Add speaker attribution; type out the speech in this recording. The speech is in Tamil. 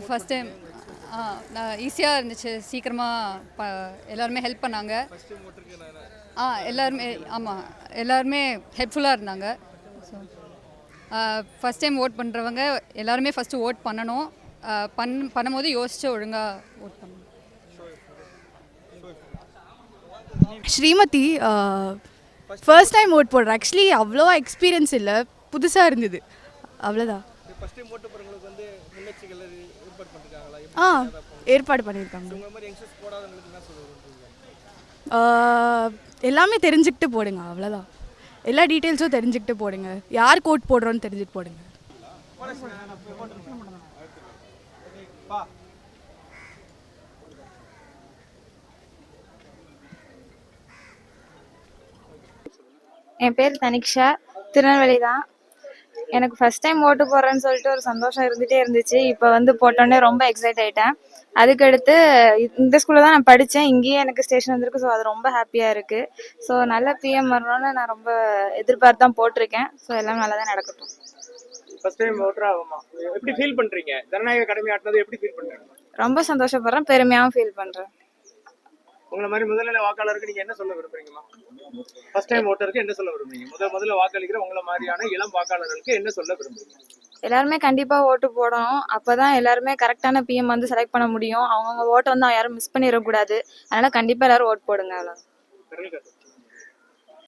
Speaker 1: ஃபஸ்ட் டைம் ஈஸியாக இருந்துச்சு. சீக்கிரமாக எல்லாருமே ஹெல்ப் பண்ணாங்க. எல்லாருமே ஆமாம், எல்லாருமே ஹெல்ப்ஃபுல்லாக இருந்தாங்க. ஸோ ஃபஸ்ட் டைம் ஓட் பண்ணுறவங்க எல்லாருமே ஃபஸ்ட்டு ஓட் பண்ணணும். பண்ணும்போது யோசிச்சு ஒழுங்காக ஓட் பண்ணணும்.
Speaker 2: ஸ்ரீமதி ஃபர்ஸ்ட் டைம் ஓட் போடுறேன். ஆக்சுவலி அவ்வளோவா எக்ஸ்பீரியன்ஸ் இல்லை, புதுசாக இருந்தது, அவ்வளோதான். ஏற்பாடு பண்ணியிருக்காங்க. எல்லாமே தெரிஞ்சுக்கிட்டு போடுங்க, அவ்வளோதான். எல்லா டீட்டெயில்ஸும் தெரிஞ்சுக்கிட்டு போடுங்க. யாருக்கு ஓட் போடுறோன்னு தெரிஞ்சுட்டு போடுங்க.
Speaker 3: என் பேர் தனிக்ஷா, திருநெல்வேலி தான். எனக்கு ஃபஸ்ட் டைம் ஓட்டு போடுறேன்னு சொல்லிட்டு ஒரு சந்தோஷம் இருந்துகிட்டே இருந்துச்சு. இப்போ போட்டோன்னே ரொம்ப எக்ஸைட் ஆகிட்டேன். அதுக்கடுத்து இந்த ஸ்கூலில் தான் நான் படித்தேன், இங்கேயே எனக்கு ஸ்டேஷன் வந்திருக்கு. ஸோ அது ரொம்ப ஹாப்பியாக இருக்குது. ஸோ நல்ல பிஎம் வரணும்னு நான் ரொம்ப எதிர்பார்த்து தான் போட்டிருக்கேன். ஸோ எல்லாம் நல்லா தான் நடக்கட்டும்.
Speaker 4: ஃபர்ஸ்ட் டைம் ஓட்டரா எப்படி ஃபீல் பண்றீங்க? ஜனநாயக கடமை ஆட்டினது எப்படி ஃபீல் பண்றீங்க?
Speaker 3: ரொம்ப சந்தோஷப்படுறேன், பெருமையாகவும் ஃபீல் பண்ணுறேன்.
Speaker 4: உங்களை மாதிரி முதல்நிலை வாக்காளருக்கு நீங்க என்ன சொல்ல விரும்புறீங்கம்மா? ஃபர்ஸ்ட் டைம் ஓட்டருக்கு என்ன சொல்ல விரும்புறீங்க? முதல்ல வாக்களிக்கிற உங்களை மாதிரியான இளம் வாக்காளர்களுக்கு என்ன சொல்ல விரும்புறீங்க?
Speaker 3: எல்லாருமே கண்டிப்பா ஓட்டு போடணும். அப்பதான் எல்லாருமே கரெக்டான பிஎம் செலக்ட் பண்ண முடியும். அவங்கவுங்க ஓட்டை யாரும் மிஸ் பண்ணிடக்கூடாது. அதனால கண்டிப்பா எல்லாரும் ஓட் போடுங்க. அவ்வளோ.